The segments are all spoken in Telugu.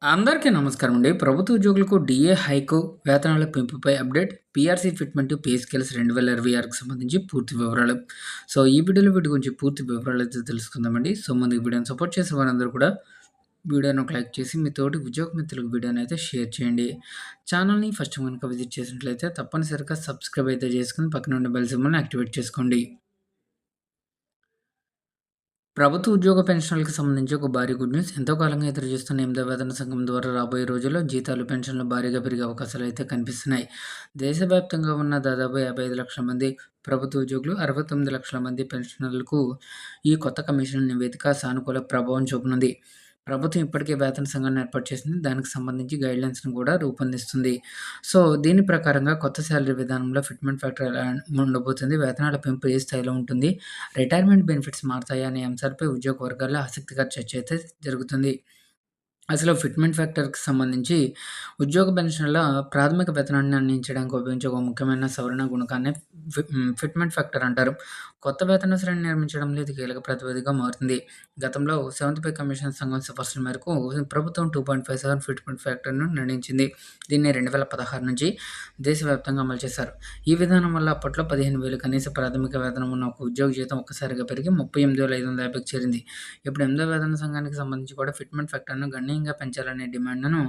అందరికీ నమస్కారం అండి. ప్రభుత్వ ఉద్యోగులకు డీఏ హైకు, వేతనాల పెంపుపై update, PRC fitment pay scales 2026కి సంబంధించి పూర్తి వివరాలు. ఈ వీడియోలో వీటి గురించి పూర్తి వివరాలైతే తెలుసుకుందామండి. ముందుగా వీడియోని సపోర్ట్ చేసే వారందరూ కూడా వీడియోని ఒక లైక్ చేసి మీ తోటి ఉద్యోగ మిత్రులకు వీడియోని అయితే షేర్ చేయండి. ఛానల్‌ని ఫస్ట్ టైం గనుక విజిట్ చేసినట్లయితే తప్పనిసరిగా సబ్స్క్రైబ్ అయితే చేసుకొని పక్కన ఉన్న బెల్ సింబల్‌ని యాక్టివేట్ చేసుకోండి. ప్రభుత్వ ఉద్యోగ పెన్షన్‌లకి సంబంధించి ఒక భారీ గుడ్ న్యూస్. ఎంతో కాలంగా ఎదురుచూస్తున్న 8వ వేతన సంఘం ద్వారా రాబోయే రోజుల్లో జీతాలు, పెన్షన్లు భారీగా పెరిగే అవకాశాలైతే కనిపిస్తున్నాయి. దేశవ్యాప్తంగా ఉన్న దాదాపు 55 లక్షల మంది ప్రభుత్వ ఉద్యోగులు, 69 లక్షల మంది పెన్షనర్లకు ఈ కొత్త కమిషన్ నివేదిక సానుకూల ప్రభావం చూపనుంది. ప్రభుత్వం ఇప్పటికే వేతన సంఘాన్ని ఏర్పాటు చేసింది. దానికి సంబంధించి గైడ్‌లైన్స్‌ని కూడా రూపొందిస్తుంది. దీని ప్రకారంగా కొత్త సాలరీ విధానంలో ఫిట్‌మెంట్ ఫ్యాక్టర్ ఎలా ఉండబోతుంది? వేతనాల పెంపు ఏ స్థాయిలో ఉంటుంది? రిటైర్మెంట్ బెనిఫిట్స్ మారతాయా? అనే అంశాలపై ఉద్యోగ వర్గాల్లో ఆసక్తికర చర్చ అయితే జరుగుతుంది. అసలు ఫిట్‌మెంట్ ఫ్యాక్టర్‌కి సంబంధించి ఉద్యోగ పెన్షన్‌ల ప్రాథమిక వేతనాన్ని నిర్ణయించడానికి ఉపయోగించే ఒక ముఖ్యమైన సవరణ గుణకాన్ని ఫిట్‌మెంట్ ఫ్యాక్టర్ అంటారు. కొత్త వేతన శ్రేణిని నిర్మించడంలో ఇది కీలక ప్రాతిపదికగా మారుతుంది. గతంలో సెవెంత్ పే కమిషన్ సంఘం సిఫార్సుల మేరకు ప్రభుత్వం 2.57 ఫిట్‌మెంట్ ఫ్యాక్టర్‌ను నిర్ణయించింది. దీన్ని 2016 నుంచి దేశవ్యాప్తంగా అమలు చేశారు. ఈ విధానం వల్ల అప్పట్లో 15,000 కనీస ప్రాథమిక వేతనం ఉన్న ఒక ఉద్యోగి జీతం ఒక్కసారిగా పెరిగి 38,550కి చేరింది. ఇప్పుడు 8వ వేతన సంఘానికి సంబంధించి కూడా ఫిట్‌మెంట్ ఫ్యాక్టర్‌ను గణనీయంగా పెంచాలనే డిమాండ్‌ను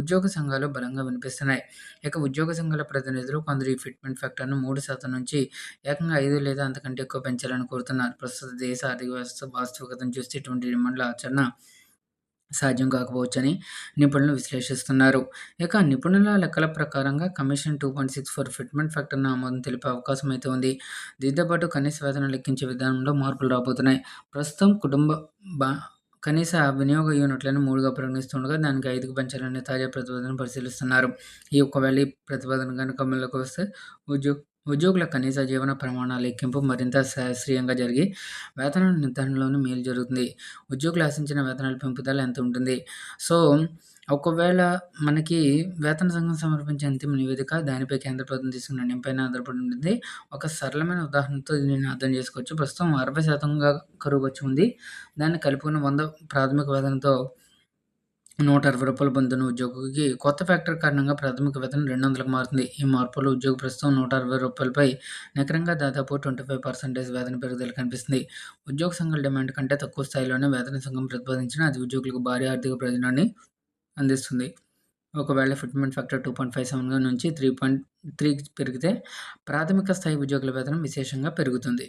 ఉద్యోగ సంఘాలు బలంగా వినిపిస్తున్నాయి. ఇక ఉద్యోగ సంఘాల ప్రతినిధులు కొందరు ఈ ఫిట్‌మెంట్ ఫ్యాక్టర్‌ను 3% నుంచి ఏకంగా 5 లేదా అంతకంటే ఎక్కువ పెంచాలని కోరుతున్నారు. ప్రస్తుత దేశ ఆర్థిక వ్యవస్థ వాస్తవికతను చూస్తే ఇటువంటి డిమాండ్ల ఆచరణ సాధ్యం కాకపోవచ్చని నిపుణులు విశ్లేషిస్తున్నారు. ఇక నిపుణుల లెక్కల ప్రకారంగా కమిషన్ 2.64 ఫిట్‌మెంట్ ఫ్యాక్టర్‌ను ఆమోదం తెలిపే అవకాశం అయితే ఉంది. దీంతో పాటు కనీస వేతనం లెక్కించే విధానంలో మార్పులు రాబోతున్నాయి. ప్రస్తుతం కుటుంబ బ కనీస వినియోగ యూనిట్లను 3గా పరిగణిస్తుండగా దానికి 5కి పెంచాలనే తాజా ప్రతిపాదనను పరిశీలిస్తున్నారు. ఒకవేళ ఈ ప్రతిపాదన గనుక అమల్లోకి వస్తే ఉద్యో ఉద్యోగుల కనీస జీవన ప్రమాణాల లెక్కింపు మరింత శాస్త్రీయంగా జరిగి వేతనాల నిర్ధారణలోనూ మేలు జరుగుతుంది. ఉద్యోగులు ఆశించిన వేతనాల పెంపుదల ఎంత ఉంటుంది? సో, ఒకవేళ మనకి వేతన సంఘం సమర్పించే అంతిమ నివేదిక దానిపై కేంద్ర ప్రభుత్వం తీసుకున్న నిర్ణయంపైన ఆధారపడి ఉంటుంది. ఒక సరళమైన ఉదాహరణతో దీనిని అర్థం చేసుకోవచ్చు. ప్రస్తుతం 60%గా కరువొచ్చి ఉంది. దాన్ని కలుపుకొని 100 ప్రాథమిక వేతనంతో రూ. 160 పొందుతున్న ఉద్యోగికి కొత్త ఫ్యాక్టర్ కారణంగా ప్రాథమిక వేతనం 200కి మారుతుంది. ఈ మార్పులో ఉద్యోగి ప్రస్తుతం రూ. 160పై నికరంగా దాదాపు 25% వేతన పెరుగుదల కనిపిస్తుంది. ఉద్యోగ సంఘాల డిమాండ్ కంటే తక్కువ స్థాయిలోనే వేతన సంఘం ప్రతిపాదించినా అది ఉద్యోగులకు భారీ ఆర్థిక ప్రయోజనాన్ని అందిస్తుంది. ఒకవేళ ఫిట్‌మెంట్ ఫ్యాక్టర్ 2.57 నుంచి 3.3కి పెరిగితే ప్రాథమిక స్థాయి ఉద్యోగుల వేతనం విశేషంగా పెరుగుతుంది.